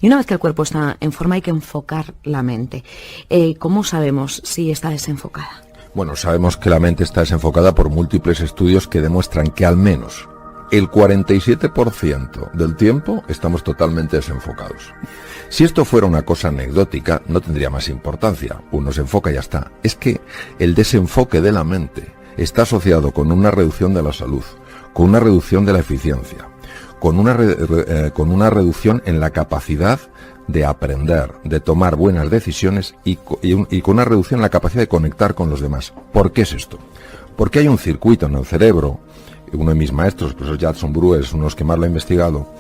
Y una vez que el cuerpo está en forma hay que enfocar la mente. ¿Cómo sabemos si está desenfocada? Bueno, sabemos que la mente está desenfocada por múltiples estudios que demuestran que al menos el 47% del tiempo estamos totalmente desenfocados. Si esto fuera una cosa anecdótica, no tendría más importancia. Uno se enfoca y ya está. Es que el desenfoque de la mente está asociado con una reducción de la salud, con una reducción de la eficiencia, con una reducción en la capacidad de aprender, de tomar buenas decisiones y con una reducción en la capacidad de conectar con los demás. ¿Por qué es esto? Porque hay un circuito en el cerebro. Uno de mis maestros, el profesor Jackson Brewer, es uno de los que más lo ha investigado.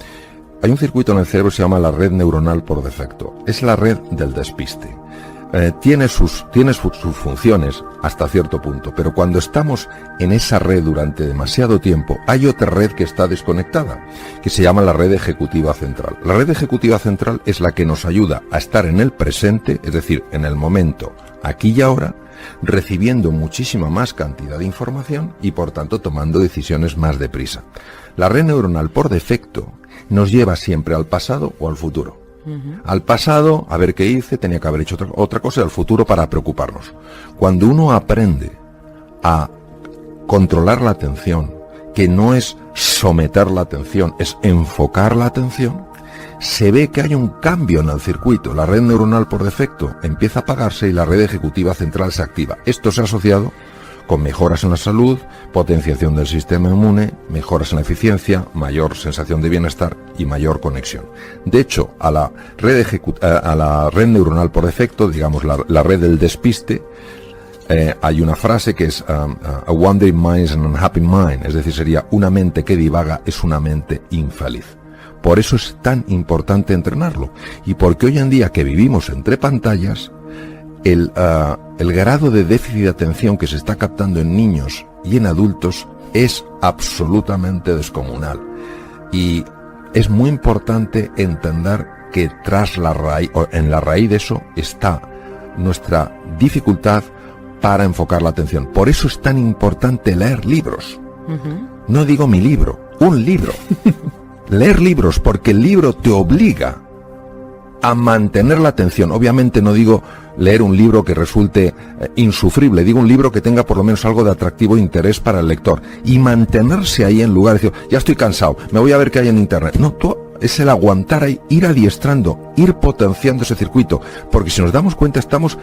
Hay un circuito en el cerebro que se llama la red neuronal por defecto. Es la red del despiste. Tiene sus funciones hasta cierto punto, pero cuando estamos en esa red durante demasiado tiempo, hay otra red que está desconectada, que se llama la red ejecutiva central. La red ejecutiva central es la que nos ayuda a estar en el presente, es decir, en el momento, aquí y ahora, recibiendo muchísima más cantidad de información y por tanto tomando decisiones más deprisa. La red neuronal por defecto nos lleva siempre al pasado o al futuro. Al pasado, a ver qué hice, tenía que haber hecho otra cosa, y al futuro para preocuparnos. Cuando uno aprende a controlar la atención, que no es someter la atención, es enfocar la atención, se ve que hay un cambio en el circuito. La red neuronal por defecto empieza a apagarse y la red ejecutiva central se activa. Esto se ha asociado con mejoras en la salud, potenciación del sistema inmune, mejoras en la eficiencia, mayor sensación de bienestar y mayor conexión. De hecho, a la red neuronal por defecto, digamos la red del despiste, hay una frase que es a wandering mind is an unhappy mind, es decir, sería una mente que divaga es una mente infeliz. Por eso es tan importante entrenarlo. Y porque hoy en día que vivimos entre pantallas, el grado de déficit de atención que se está captando en niños y en adultos es absolutamente descomunal. Y es muy importante entender que tras la raíz, o en la raíz de eso, está nuestra dificultad para enfocar la atención. Por eso es tan importante leer libros. No digo mi libro, un libro. Leer libros, porque el libro te obliga a mantener la atención. Obviamente no digo leer un libro que resulte insufrible, digo un libro que tenga por lo menos algo de atractivo e interés para el lector. Y mantenerse ahí en lugar de decir, ya estoy cansado, me voy a ver qué hay en internet. No, es el aguantar ahí, ir adiestrando, ir potenciando ese circuito. Porque si nos damos cuenta, estamos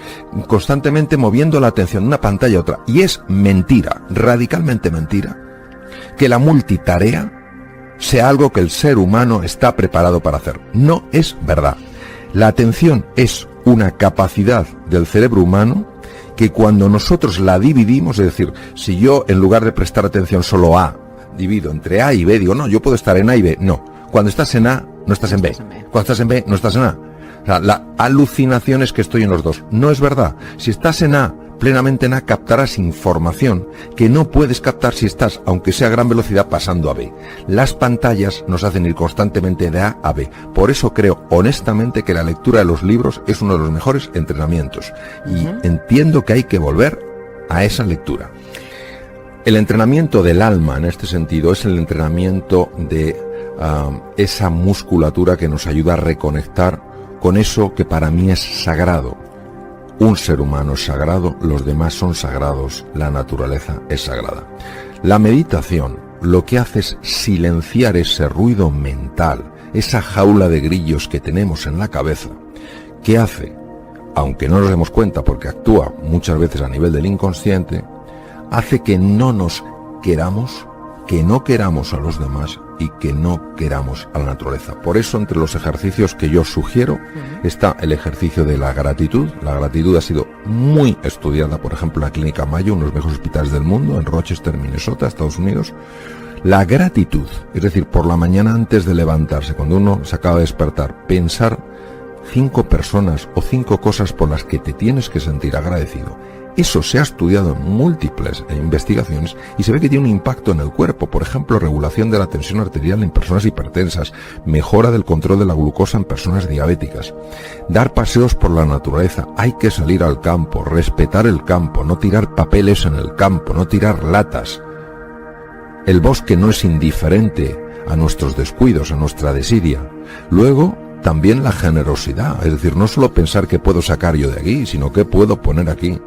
constantemente moviendo la atención de una pantalla a otra. Y es mentira, radicalmente mentira, que la multitarea sea algo que el ser humano está preparado para hacer. No es verdad. La atención es una capacidad del cerebro humano que cuando nosotros la dividimos, es decir, si yo en lugar de prestar atención solo a, divido entre A y B, digo, no, yo puedo estar en A y B, no. Cuando estás en A, no estás en B. Cuando estás en B, no estás en A. O sea, la alucinación es que estoy en los dos. No es verdad. Si estás en A, plenamente en A, captarás información que no puedes captar si estás, aunque sea a gran velocidad, pasando a B. Las pantallas nos hacen ir constantemente de A a B. Por eso creo honestamente que la lectura de los libros es uno de los mejores entrenamientos. Y entiendo que hay que volver a esa lectura. El entrenamiento del alma, en este sentido, es el entrenamiento de esa musculatura que nos ayuda a reconectar con eso que para mí es sagrado. Un ser humano es sagrado, los demás son sagrados, la naturaleza es sagrada. La meditación lo que hace es silenciar ese ruido mental, esa jaula de grillos que tenemos en la cabeza, que hace, aunque no nos demos cuenta porque actúa muchas veces a nivel del inconsciente, hace que no nos queramos, que no queramos a los demás y que no queramos a la naturaleza. Por eso, entre los ejercicios que yo sugiero está el ejercicio de la gratitud. La gratitud ha sido muy estudiada, por ejemplo, en la Clínica Mayo, uno de los mejores hospitales del mundo, en Rochester, Minnesota, Estados Unidos. La gratitud, es decir, por la mañana antes de levantarse, cuando uno se acaba de despertar, pensar 5 personas o 5 cosas por las que te tienes que sentir agradecido. Eso se ha estudiado en múltiples investigaciones y se ve que tiene un impacto en el cuerpo. Por ejemplo, regulación de la tensión arterial en personas hipertensas, mejora del control de la glucosa en personas diabéticas. Dar paseos por la naturaleza. Hay que salir al campo, respetar el campo, no tirar papeles en el campo, no tirar latas. El bosque no es indiferente a nuestros descuidos, a nuestra desidia. Luego, también la generosidad, es decir, no solo pensar qué puedo sacar yo de aquí, sino qué puedo poner aquí.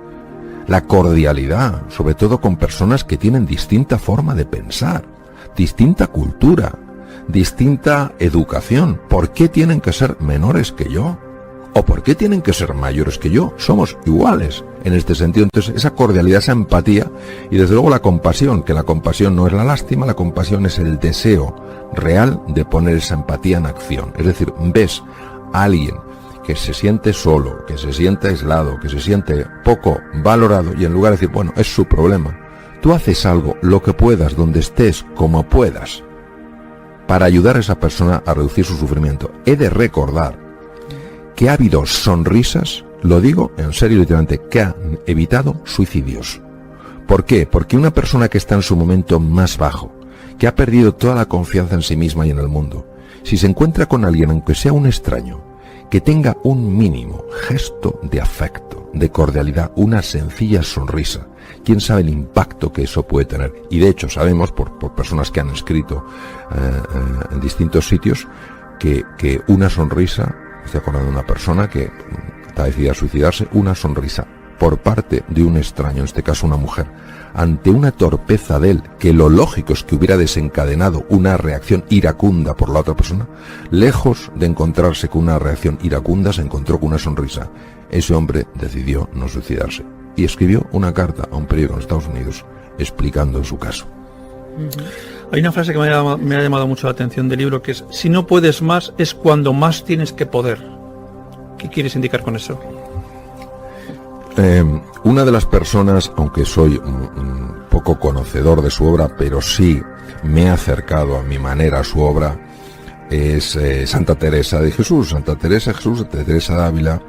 La cordialidad, sobre todo con personas que tienen distinta forma de pensar, distinta cultura, distinta educación. ¿Por qué tienen que ser menores que yo? ¿O por qué tienen que ser mayores que yo? Somos iguales en este sentido. Entonces, esa cordialidad, esa empatía y desde luego la compasión, que la compasión no es la lástima, la compasión es el deseo real de poner esa empatía en acción. Es decir, ves a alguien que se siente solo, que se siente aislado, que se siente poco valorado y en lugar de decir, bueno, es su problema, tú haces algo, lo que puedas, donde estés, como puedas, para ayudar a esa persona a reducir su sufrimiento. He de recordar que ha habido sonrisas, lo digo en serio literalmente, que han evitado suicidios. ¿Por qué? Porque una persona que está en su momento más bajo, que ha perdido toda la confianza en sí misma y en el mundo, si se encuentra con alguien, aunque sea un extraño, que tenga un mínimo gesto de afecto, de cordialidad, una sencilla sonrisa, quién sabe el impacto que eso puede tener. Y de hecho sabemos por personas que han escrito en distintos sitios que una sonrisa, estoy acordando de una persona que está decidida a suicidarse, una sonrisa por parte de un extraño, en este caso una mujer, ante una torpeza de él, que lo lógico es que hubiera desencadenado una reacción iracunda por la otra persona, lejos de encontrarse con una reacción iracunda, se encontró con una sonrisa. Ese hombre decidió no suicidarse y escribió una carta a un periódico en Estados Unidos explicando su caso. Hay una frase que me ha llamado mucho la atención del libro, que es: si no puedes más, es cuando más tienes que poder. ¿Qué quieres indicar con eso? Una de las personas, aunque soy un poco conocedor de su obra, pero sí me he acercado a mi manera a su obra, es Santa Teresa de Jesús. Santa Teresa de Jesús, Santa Teresa de Ávila,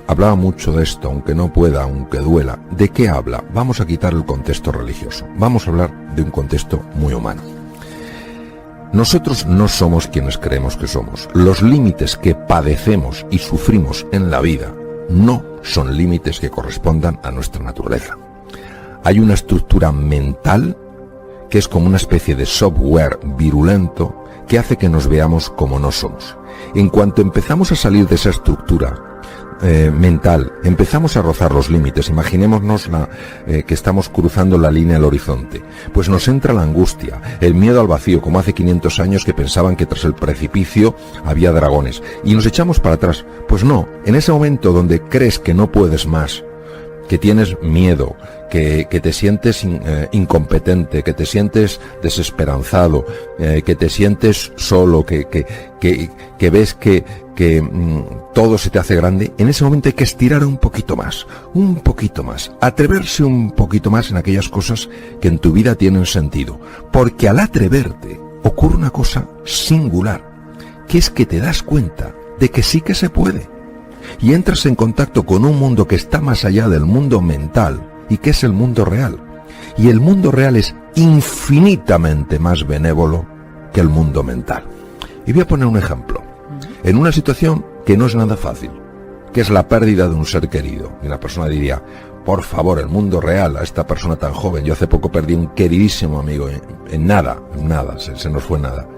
hablaba mucho de esto, aunque no pueda, aunque duela. ¿De qué habla? Vamos a quitar el contexto religioso, vamos a hablar de un contexto muy humano. Nosotros no somos quienes creemos que somos. Los límites que padecemos y sufrimos en la vida no son límites que correspondan a nuestra naturaleza. Hay una estructura mental que es como una especie de software virulento que hace que nos veamos como no somos. En cuanto empezamos a salir de esa estructura mental, empezamos a rozar los límites. Imaginémonos que estamos cruzando la línea del horizonte. Pues nos entra la angustia, el miedo al vacío, como hace 500 años que pensaban que tras el precipicio había dragones. Y nos echamos para atrás. Pues no, en ese momento donde crees que no puedes más, que tienes miedo, que te sientes incompetente, que te sientes desesperanzado, que te sientes solo, que ves que todo se te hace grande, en ese momento hay que estirar un poquito más, atreverse un poquito más en aquellas cosas que en tu vida tienen sentido, porque al atreverte ocurre una cosa singular, que es que te das cuenta de que sí que se puede, y entras en contacto con un mundo que está más allá del mundo mental y que es el mundo real, y el mundo real es infinitamente más benévolo que el mundo mental. Y voy a poner un ejemplo. En una situación que no es nada fácil, que es la pérdida de un ser querido. Y la persona diría, por favor, el mundo real, a esta persona tan joven, yo hace poco perdí un queridísimo amigo, en nada, se nos fue nada.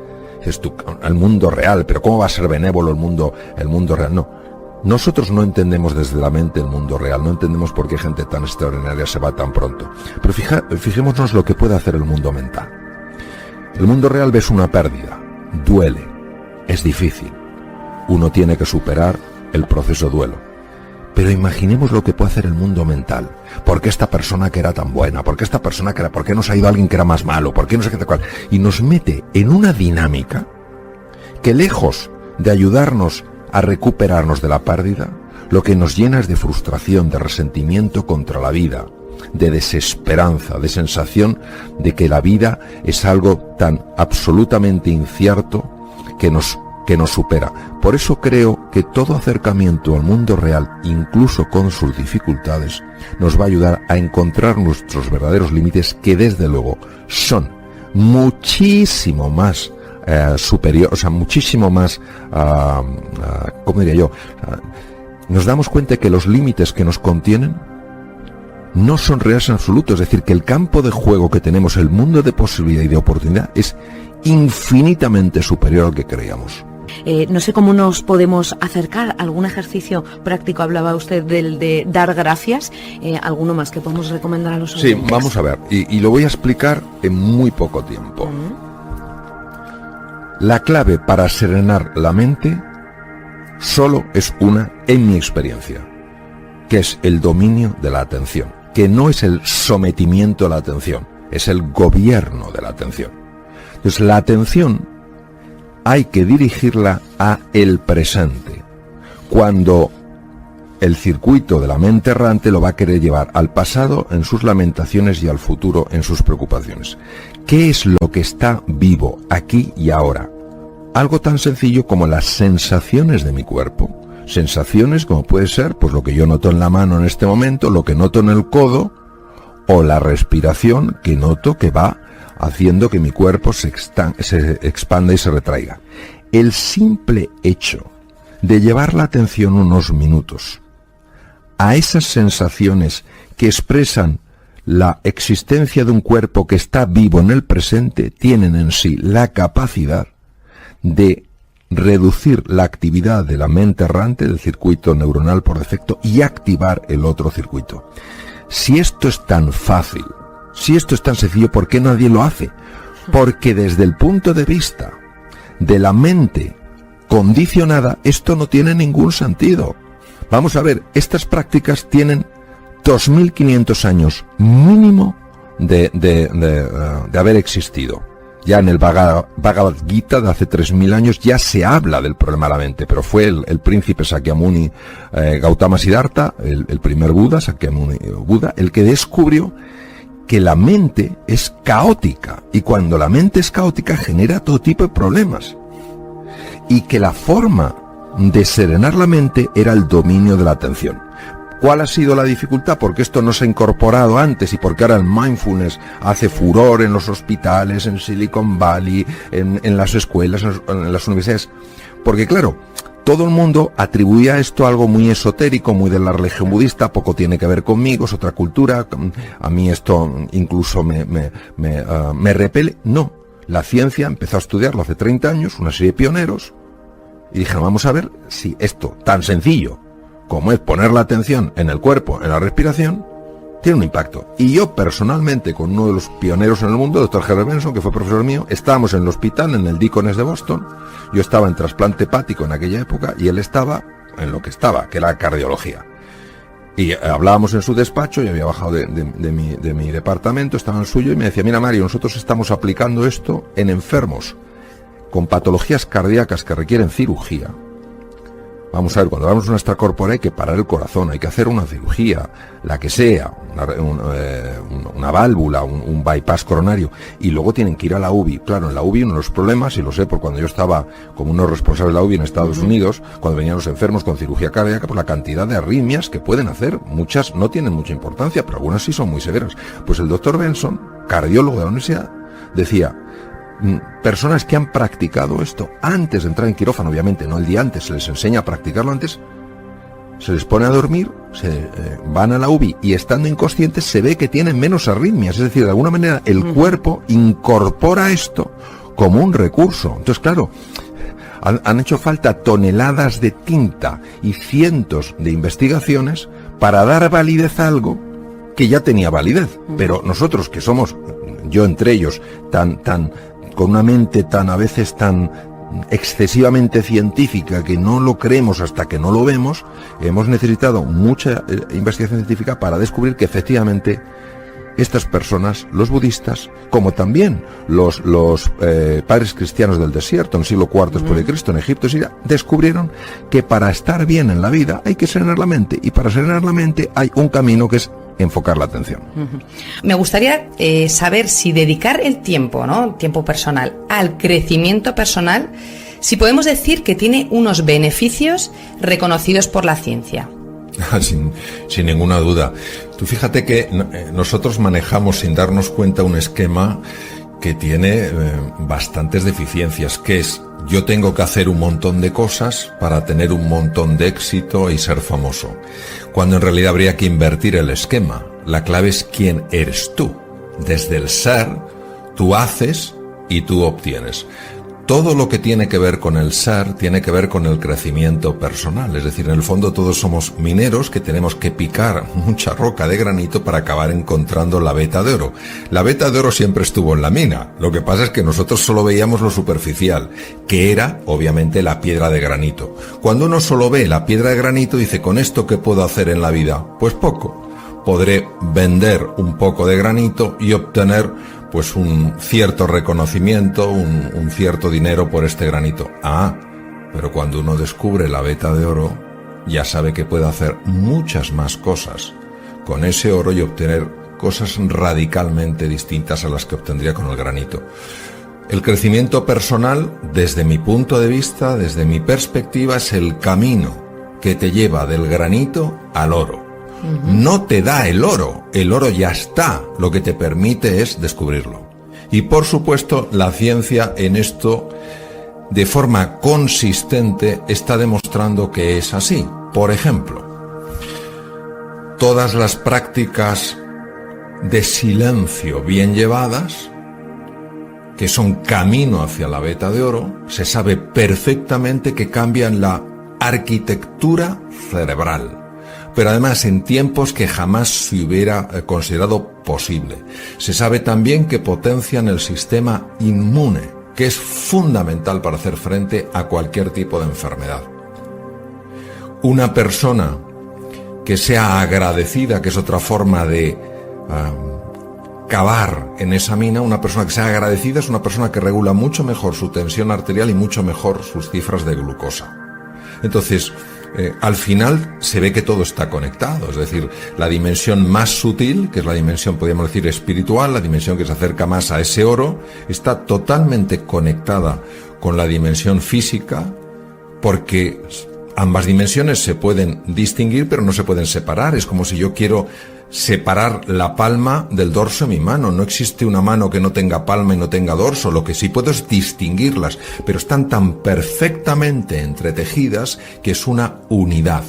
Es el mundo real, pero ¿cómo va a ser benévolo el mundo real? No. Nosotros no entendemos desde la mente el mundo real, no entendemos por qué gente tan extraordinaria se va tan pronto. Pero fijémonos lo que puede hacer el mundo mental. El mundo real ves una pérdida, duele, es difícil. Uno tiene que superar el proceso duelo. Pero imaginemos lo que puede hacer el mundo mental. ¿Por qué esta persona que era tan buena? ¿Por qué esta persona que era? ¿Por qué nos ha ido alguien que era más malo? ¿Por qué no sé qué tal cual? Y nos mete en una dinámica que, lejos de ayudarnos a recuperarnos de la pérdida, lo que nos llena es de frustración, de resentimiento contra la vida, de desesperanza, de sensación de que la vida es algo tan absolutamente incierto que nos supera. Por eso creo que todo acercamiento al mundo real, incluso con sus dificultades, nos va a ayudar a encontrar nuestros verdaderos límites, que desde luego son muchísimo más superior, o sea, muchísimo más, ¿cómo diría yo? Nos damos cuenta que los límites que nos contienen no son reales en absoluto, es decir, que el campo de juego que tenemos, el mundo de posibilidad y de oportunidad, es infinitamente superior al que creíamos. No sé cómo nos podemos acercar. ¿Algún ejercicio práctico? Hablaba usted del de dar gracias. ¿Alguno más que podemos recomendar a los oyentes? Sí, vamos a ver. Y lo voy a explicar en muy poco tiempo. La clave para serenar la mente solo es una, en mi experiencia, que es el dominio de la atención, que no es el sometimiento a la atención, es el gobierno de la atención. Entonces, la atención hay que dirigirla a el presente, cuando el circuito de la mente errante lo va a querer llevar al pasado en sus lamentaciones y al futuro en sus preocupaciones. ¿Qué es lo que está vivo aquí y ahora? Algo tan sencillo como las sensaciones de mi cuerpo. Sensaciones como puede ser pues lo que yo noto en la mano en este momento, lo que noto en el codo, o la respiración que noto que va haciendo que mi cuerpo se expanda y se retraiga. El simple hecho de llevar la atención unos minutos a esas sensaciones que expresan la existencia de un cuerpo que está vivo en el presente, tienen en sí la capacidad de reducir la actividad de la mente errante, del circuito neuronal por defecto, y activar el otro circuito. Si esto es tan fácil, si esto es tan sencillo, ¿por qué nadie lo hace? Porque desde el punto de vista de la mente condicionada, esto no tiene ningún sentido. Vamos a ver, estas prácticas tienen 2500 años mínimo de haber existido. Ya en el Bhagavad Gita de hace 3000 años ya se habla del problema de la mente, pero fue el príncipe Sakyamuni Gautama Siddhartha, el primer Buda, Sakyamuni Buda, el que descubrió que la mente es caótica, y cuando la mente es caótica genera todo tipo de problemas, y que la forma de serenar la mente era el dominio de la atención. ¿Cuál ha sido la dificultad? Porque esto no se ha incorporado antes y porque ahora el mindfulness hace furor en los hospitales, en Silicon Valley, en las escuelas, en las universidades. Porque claro, todo el mundo atribuía esto a algo muy esotérico, muy de la religión budista, poco tiene que ver conmigo, es otra cultura, a mí esto incluso me repele. No, la ciencia empezó a estudiarlo hace 30 años, una serie de pioneros, y dijeron, vamos a ver si esto tan sencillo como es poner la atención en el cuerpo, en la respiración, tiene un impacto. Y yo personalmente, con uno de los pioneros en el mundo, el Dr. Herbert Benson, que fue profesor mío, estábamos en el hospital, en el Deaconess de Boston. Yo estaba en trasplante hepático en aquella época y él estaba en lo que estaba, que era cardiología. Y hablábamos en su despacho, yo había bajado de mi departamento, estaba en el suyo, y me decía, mira Mario, nosotros estamos aplicando esto en enfermos con patologías cardíacas que requieren cirugía. Vamos a ver, cuando hablamos de una extracorpórea hay que parar el corazón, hay que hacer una cirugía, la que sea, una válvula, un bypass coronario, y luego tienen que ir a la UBI. Claro, en la UBI uno de los problemas, y lo sé por cuando yo estaba como uno responsable de la UBI en Estados Unidos, cuando venían los enfermos con cirugía cardíaca, pues la cantidad de arritmias que pueden hacer, muchas no tienen mucha importancia, pero algunas sí son muy severas. Pues el doctor Benson, cardiólogo de la universidad, decía, personas que han practicado esto antes de entrar en quirófano, obviamente no el día antes, se les enseña a practicarlo antes, se les pone a dormir, van a la UBI y estando inconscientes se ve que tienen menos arritmias, es decir, de alguna manera el cuerpo incorpora esto como un recurso. Entonces, claro, han hecho falta toneladas de tinta y cientos de investigaciones para dar validez a algo que ya tenía validez, pero nosotros que somos, yo entre ellos, con una mente a veces tan excesivamente científica que no lo creemos hasta que no lo vemos, hemos necesitado mucha investigación científica para descubrir que efectivamente estas personas, los budistas, como también los padres cristianos del desierto en el siglo IV después de Cristo, en Egipto y Siria, descubrieron que para estar bien en la vida hay que serenar la mente, y para serenar la mente hay un camino que es enfocar la atención. Me gustaría saber si dedicar el tiempo, ¿no? Tiempo personal, al crecimiento personal, si podemos decir que tiene unos beneficios reconocidos por la ciencia. Sin ninguna duda. Tú fíjate que nosotros manejamos sin darnos cuenta un esquema que tiene bastantes deficiencias, que es: yo tengo que hacer un montón de cosas para tener un montón de éxito y ser famoso, cuando en realidad habría que invertir el esquema. La clave es quién eres tú. Desde el ser, tú haces y tú obtienes. todo lo que tiene que ver con el ser tiene que ver con el crecimiento personal. Es decir, en el fondo todos somos mineros que tenemos que picar mucha roca de granito para acabar encontrando la veta de oro. La veta de oro siempre estuvo en la mina. Lo que pasa es que nosotros solo veíamos lo superficial, que era, obviamente, la piedra de granito. Cuando uno solo ve la piedra de granito, dice, ¿con esto qué puedo hacer en la vida? Pues poco. Podré vender un poco de granito y obtener pues un cierto reconocimiento, un cierto dinero por este granito. Pero cuando uno descubre la veta de oro, ya sabe que puede hacer muchas más cosas con ese oro y obtener cosas radicalmente distintas a las que obtendría con el granito. El crecimiento personal, desde mi punto de vista, desde mi perspectiva, es el camino que te lleva del granito al oro. No te da el oro ya está, lo que te permite es descubrirlo. Y por supuesto, la ciencia en esto, de forma consistente, está demostrando que es así. Por ejemplo, todas las prácticas de silencio bien llevadas, que son camino hacia la veta de oro, se sabe perfectamente que cambian la arquitectura cerebral. Pero además en tiempos que jamás se hubiera considerado posible. Se sabe también que potencian el sistema inmune, que es fundamental para hacer frente a cualquier tipo de enfermedad. Una persona que sea agradecida, que es otra forma de cavar en esa mina, una persona que sea agradecida es una persona que regula mucho mejor su tensión arterial y mucho mejor sus cifras de glucosa. Entonces, al final se ve que todo está conectado, es decir, la dimensión más sutil, que es la dimensión, podríamos decir, espiritual, la dimensión que se acerca más a ese oro, está totalmente conectada con la dimensión física, porque ambas dimensiones se pueden distinguir, pero no se pueden separar. Es como si yo quiero separar la palma del dorso de mi mano. No existe una mano que no tenga palma y no tenga dorso. Lo que sí puedo es distinguirlas, pero están tan perfectamente entretejidas que es una unidad.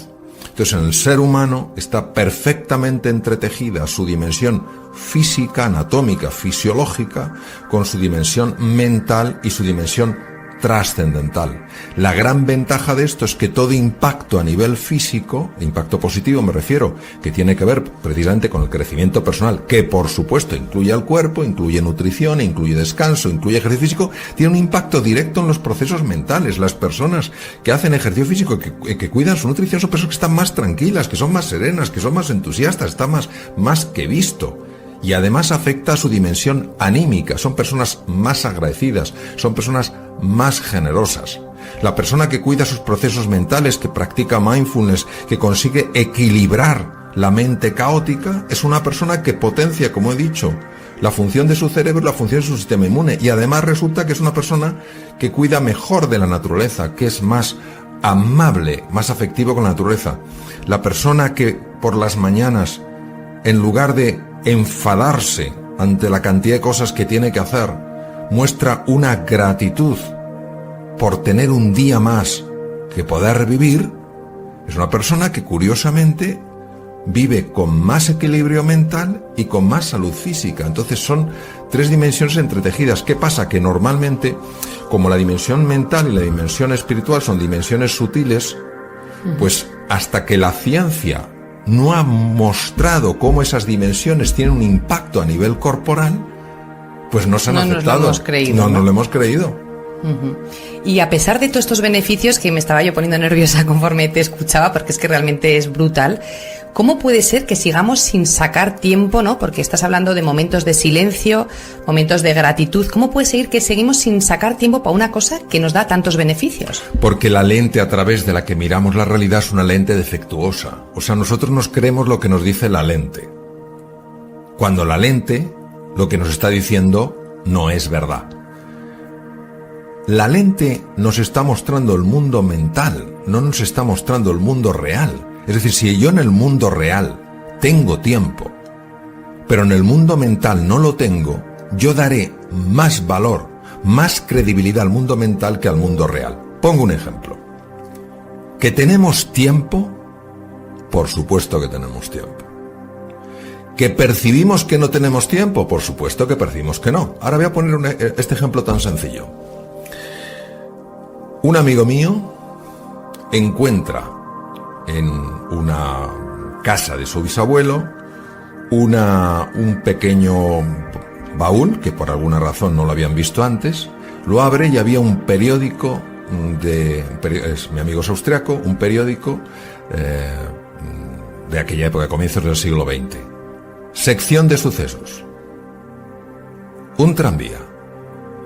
Entonces, en el ser humano está perfectamente entretejida su dimensión física, anatómica, fisiológica, con su dimensión mental y su dimensión trascendental. La gran ventaja de esto es que todo impacto a nivel físico, impacto positivo me refiero, que tiene que ver precisamente con el crecimiento personal, que por supuesto incluye al cuerpo, incluye nutrición, incluye descanso, incluye ejercicio físico, tiene un impacto directo en los procesos mentales. Las personas que hacen ejercicio físico, que cuidan su nutrición, son personas que están más tranquilas, que son más serenas, que son más entusiastas, está más que visto. Y además afecta a su dimensión anímica. Son personas más agradecidas, son personas más generosas. La persona que cuida sus procesos mentales, que practica mindfulness, que consigue equilibrar la mente caótica, es una persona que potencia, como he dicho, la función de su cerebro y la función de su sistema inmune. Y además resulta que es una persona que cuida mejor de la naturaleza, que es más amable, más afectivo con la naturaleza. La persona que por las mañanas, en lugar de enfadarse ante la cantidad de cosas que tiene que hacer, muestra una gratitud por tener un día más que poder vivir, es una persona que curiosamente vive con más equilibrio mental y con más salud física. Entonces son tres dimensiones entretejidas. ¿Qué pasa? Que normalmente, como la dimensión mental y la dimensión espiritual son dimensiones sutiles, pues hasta que la ciencia no ha mostrado cómo esas dimensiones tienen un impacto a nivel corporal, pues no se han aceptado. No nos lo hemos creído. Y a pesar de todos estos beneficios, que me estaba yo poniendo nerviosa conforme te escuchaba, porque es que realmente es brutal, ¿cómo puede ser que sigamos sin sacar tiempo, ¿no? Porque estás hablando de momentos de silencio, momentos de gratitud. ¿Cómo puede ser que seguimos sin sacar tiempo para una cosa que nos da tantos beneficios? Porque la lente a través de la que miramos la realidad es una lente defectuosa. O sea, nosotros nos creemos lo que nos dice la lente, cuando la lente lo que nos está diciendo no es verdad. La lente nos está mostrando el mundo mental, no nos está mostrando el mundo real. Es decir, si yo en el mundo real tengo tiempo, pero en el mundo mental no lo tengo, yo daré más valor, más credibilidad al mundo mental que al mundo real. Pongo un ejemplo. ¿Que tenemos tiempo? Por supuesto que tenemos tiempo. ¿Que percibimos que no tenemos tiempo? Por supuesto que percibimos que no. Ahora voy a poner este ejemplo tan sencillo. Un amigo mío encuentra en una casa de su bisabuelo un pequeño baúl que por alguna razón no lo habían visto antes. Lo abre y había un periódico mi amigo es austriaco, un periódico de aquella época, comienzos del siglo XX. Sección de sucesos. Un tranvía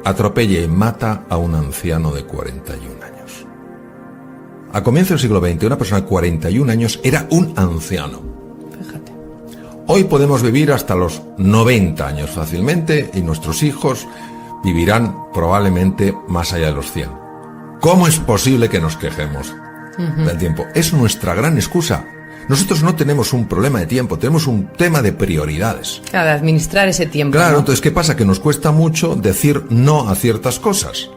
atropella y mata a un anciano de 41 años. A comienzos del siglo XX, una persona de 41 años era un anciano. Fíjate. Hoy podemos vivir hasta los 90 años fácilmente y nuestros hijos vivirán probablemente más allá de los 100. ¿Cómo es posible que nos quejemos del tiempo? Es nuestra gran excusa. Nosotros no tenemos un problema de tiempo, tenemos un tema de prioridades. Claro, de administrar ese tiempo. Claro, ¿no? entonces, ¿qué pasa? Que nos cuesta mucho decir no a ciertas cosas.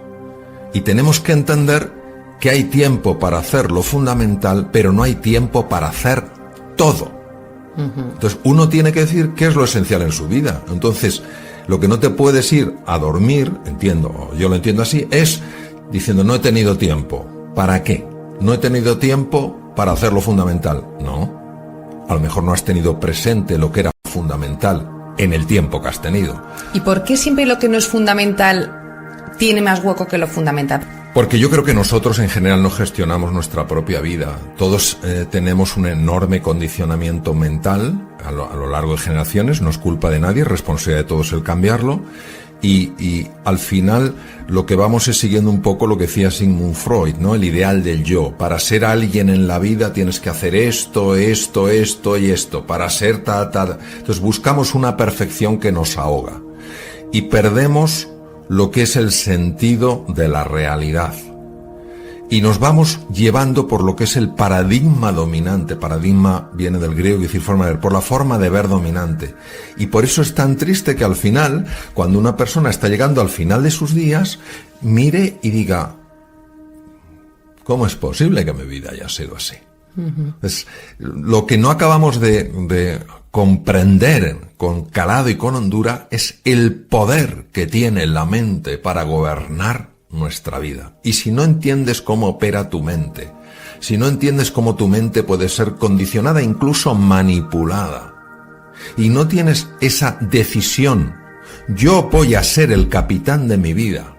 Y tenemos que entender que hay tiempo para hacer lo fundamental, pero no hay tiempo para hacer todo. Entonces, uno tiene que decir qué es lo esencial en su vida. Entonces, lo que no te puedes ir a dormir, entiendo, yo lo entiendo así, es diciendo no he tenido tiempo. ¿Para qué? No he tenido tiempo para hacer lo fundamental. No. A lo mejor no has tenido presente lo que era fundamental en el tiempo que has tenido. ¿Y por qué siempre lo que no es fundamental tiene más hueco que lo fundamental? Porque yo creo que nosotros en general no gestionamos nuestra propia vida. Todos tenemos un enorme condicionamiento mental a lo largo de generaciones. No es culpa de nadie, es responsabilidad de todos el cambiarlo. Y al final lo que vamos es siguiendo un poco lo que decía Sigmund Freud, ¿no? El ideal del yo. Para ser alguien en la vida tienes que hacer esto y esto. Para ser Entonces buscamos una perfección que nos ahoga. Y perdemos lo que es el sentido de la realidad. Y nos vamos llevando por lo que es el paradigma dominante. Paradigma viene del griego y decir forma de ver, por la forma de ver dominante. Y por eso es tan triste que al final, cuando una persona está llegando al final de sus días, mire y diga, ¿cómo es posible que mi vida haya sido así? Es lo que no acabamos de comprender con calado y con hondura es el poder que tiene la mente para gobernar nuestra vida. Y si no entiendes cómo opera tu mente, si no entiendes cómo tu mente puede ser condicionada, incluso manipulada, y no tienes esa decisión, yo voy a ser el capitán de mi vida,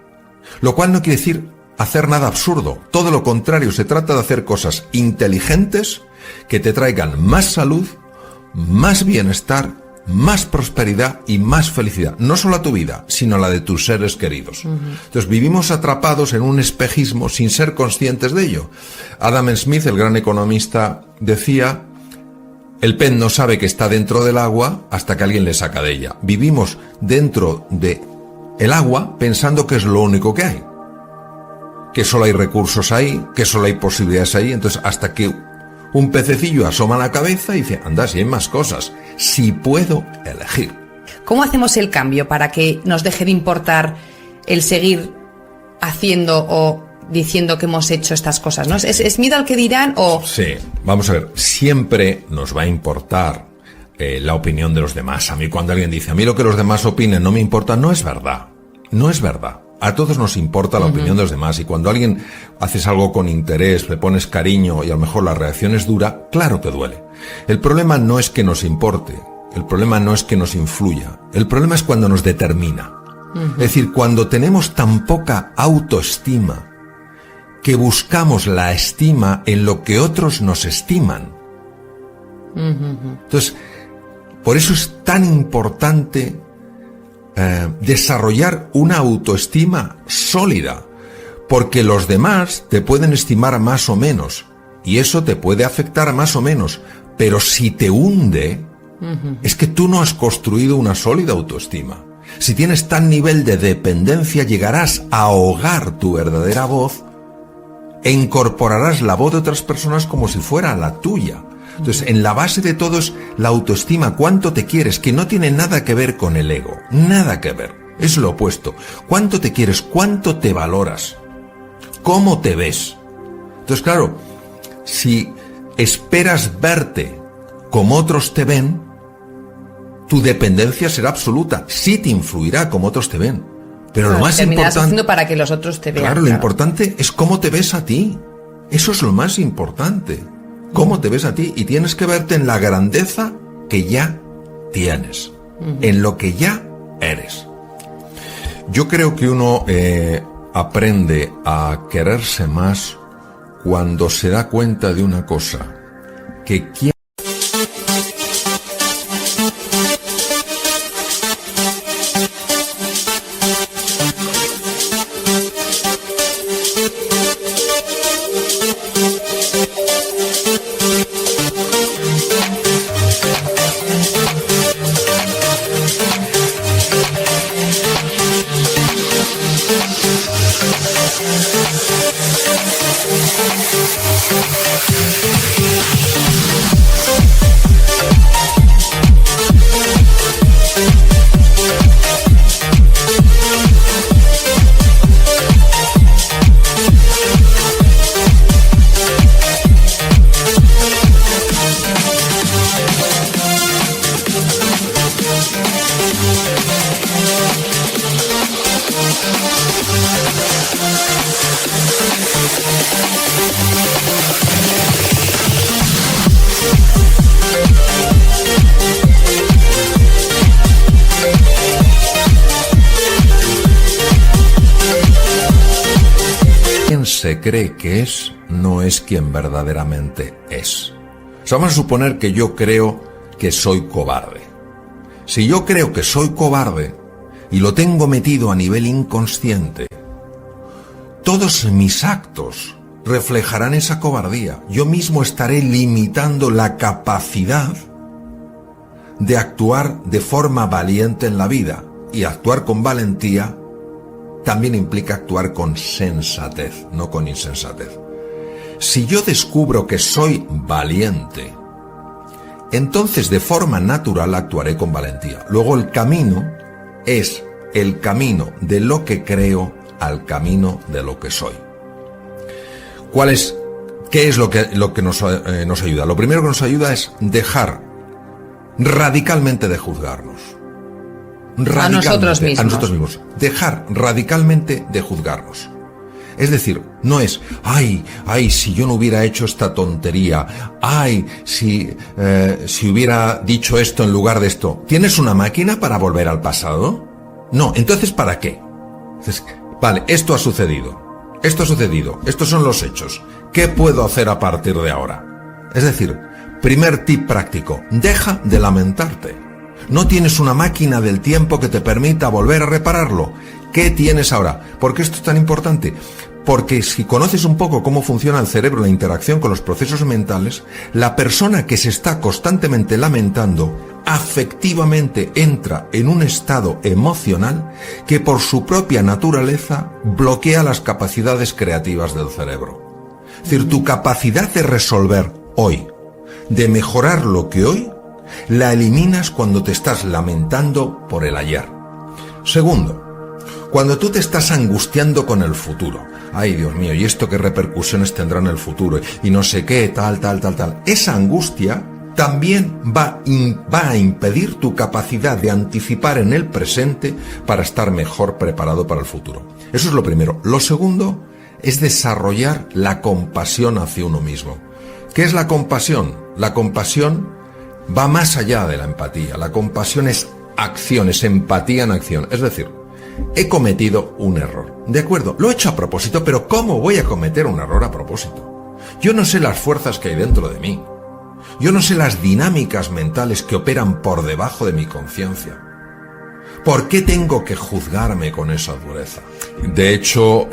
lo cual no quiere decir hacer nada absurdo, todo lo contrario, se trata de hacer cosas inteligentes que te traigan más salud, más bienestar, más prosperidad y más felicidad, no solo a tu vida, sino a la de tus seres queridos. Entonces vivimos atrapados en un espejismo sin ser conscientes de ello. Adam Smith, el gran economista, decía, el pez no sabe que está dentro del agua hasta que alguien le saca de ella. Vivimos dentro de el agua pensando que es lo único que hay, que solo hay recursos ahí, que solo hay posibilidades ahí. Entonces hasta que un pececillo asoma la cabeza y dice, anda, si hay más cosas, si puedo elegir. ¿Cómo hacemos el cambio para que nos deje de importar el seguir haciendo o diciendo que hemos hecho estas cosas, ¿no? ¿Es miedo al que dirán o...? Sí, vamos a ver, siempre nos va a importar la opinión de los demás. A mí cuando alguien dice, a mí lo que los demás opinen no me importa, no es verdad, no es verdad. A todos nos importa la opinión de los demás, y cuando alguien haces algo con interés, le pones cariño y a lo mejor la reacción es dura, claro que duele. El problema no es que nos importe, el problema no es que nos influya, el problema es cuando nos determina. Es decir, cuando tenemos tan poca autoestima que buscamos la estima en lo que otros nos estiman. Entonces, por eso es tan importante desarrollar una autoestima sólida, porque los demás te pueden estimar más o menos y eso te puede afectar más o menos, pero si te hunde, es que tú no has construido una sólida autoestima. Si tienes tal nivel de dependencia, llegarás a ahogar tu verdadera voz e incorporarás la voz de otras personas como si fuera la tuya. Entonces, en la base de todo es la autoestima, cuánto te quieres, que no tiene nada que ver con el ego, nada que ver, es lo opuesto. Cuánto te quieres, cuánto te valoras, cómo te ves. Entonces, claro, si esperas verte como otros te ven, tu dependencia será absoluta, sí te influirá como otros te ven, Pero Claro, lo más terminarás importante... haciendo para que los otros te vean. Claro, lo importante es cómo te ves a ti. Eso es lo más importante. Cómo te ves a ti. Y tienes que verte en la grandeza que ya tienes. En lo que ya eres. Yo creo que uno aprende a quererse más cuando se da cuenta de una cosa. Que quien... se cree que es, no es quien verdaderamente es. O sea, vamos a suponer que yo creo que soy cobarde. Si yo creo que soy cobarde y lo tengo metido a nivel inconsciente, todos mis actos reflejarán esa cobardía. Yo mismo estaré limitando la capacidad de actuar de forma valiente en la vida. Y actuar con valentía también implica actuar con sensatez, no con insensatez. Si yo descubro que soy valiente, entonces de forma natural actuaré con valentía. Luego el camino es el camino de lo que creo al camino de lo que soy. ¿Qué es lo que nos ayuda? Lo primero que nos ayuda es dejar radicalmente de juzgarnos. A nosotros mismos. Dejar radicalmente de juzgarnos. Es decir, no es, ay, si yo no hubiera hecho esta tontería, ay, si hubiera dicho esto en lugar de esto. ¿Tienes una máquina para volver al pasado? No, entonces ¿para qué? Entonces, vale, esto ha sucedido, estos son los hechos. ¿Qué puedo hacer a partir de ahora? Es decir, primer tip práctico, deja de lamentarte. No tienes una máquina del tiempo que te permita volver a repararlo. ¿Qué tienes ahora? ¿Por qué esto es tan importante? Porque si conoces un poco cómo funciona el cerebro, la interacción con los procesos mentales, la persona que se está constantemente lamentando afectivamente entra en un estado emocional que por su propia naturaleza bloquea las capacidades creativas del cerebro. Es decir, tu capacidad de resolver hoy, de mejorar lo que hoy, la eliminas cuando te estás lamentando por el ayer. Segundo, cuando tú te estás angustiando con el futuro. Ay, Dios mío, ¿y esto qué repercusiones tendrá en el futuro? Y no sé qué, tal. Esa angustia también va a impedir tu capacidad de anticipar en el presente para estar mejor preparado para el futuro. Eso es lo primero. Lo segundo es desarrollar la compasión hacia uno mismo. ¿Qué es la compasión? La compasión va más allá de la empatía. La compasión es acción, es empatía en acción. Es decir, he cometido un error. De acuerdo, lo he hecho a propósito, pero ¿cómo voy a cometer un error a propósito? Yo no sé las fuerzas que hay dentro de mí. Yo no sé las dinámicas mentales que operan por debajo de mi conciencia. ¿Por qué tengo que juzgarme con esa dureza? De hecho,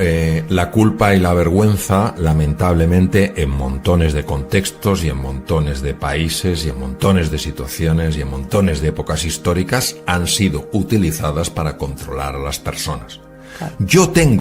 la culpa y la vergüenza, lamentablemente, en montones de contextos y en montones de países y en montones de situaciones y en montones de épocas históricas, han sido utilizadas para controlar a las personas. Claro. Yo tengo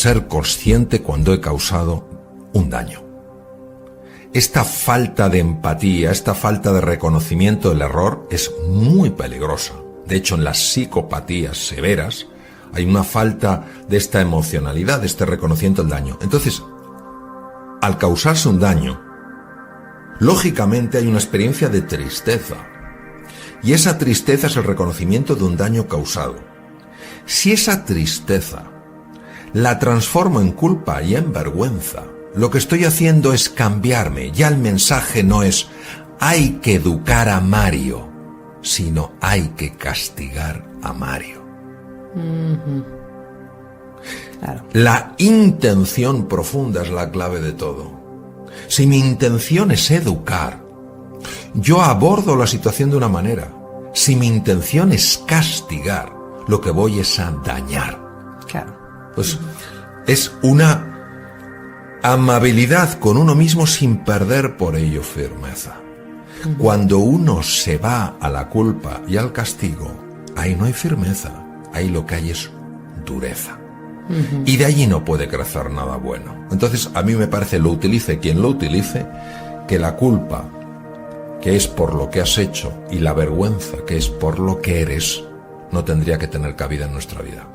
ser consciente cuando he causado un daño. Esta falta de empatía, esta falta de reconocimiento del error es muy peligrosa. De hecho, en las psicopatías severas hay una falta de esta emocionalidad, de este reconocimiento del daño. Entonces, al causarse un daño, lógicamente hay una experiencia de tristeza. Y esa tristeza es el reconocimiento de un daño causado. Si esa tristeza la transformo en culpa y en vergüenza, lo que estoy haciendo es cambiarme. Ya el mensaje no es hay que educar a Mario, sino hay que castigar a Mario. Claro. La intención profunda es la clave de todo. Si mi intención es educar, yo abordo la situación de una manera. Si mi intención es castigar, lo que voy es a dañar. Claro. Pues es una amabilidad con uno mismo sin perder por ello firmeza. Cuando uno se va a la culpa y al castigo, ahí no hay firmeza, ahí lo que hay es dureza. Y de allí no puede crecer nada bueno. Entonces a mí me parece, lo utilice quien lo utilice, que la culpa, que es por lo que has hecho, y la vergüenza, que es por lo que eres, no tendría que tener cabida en nuestra vida.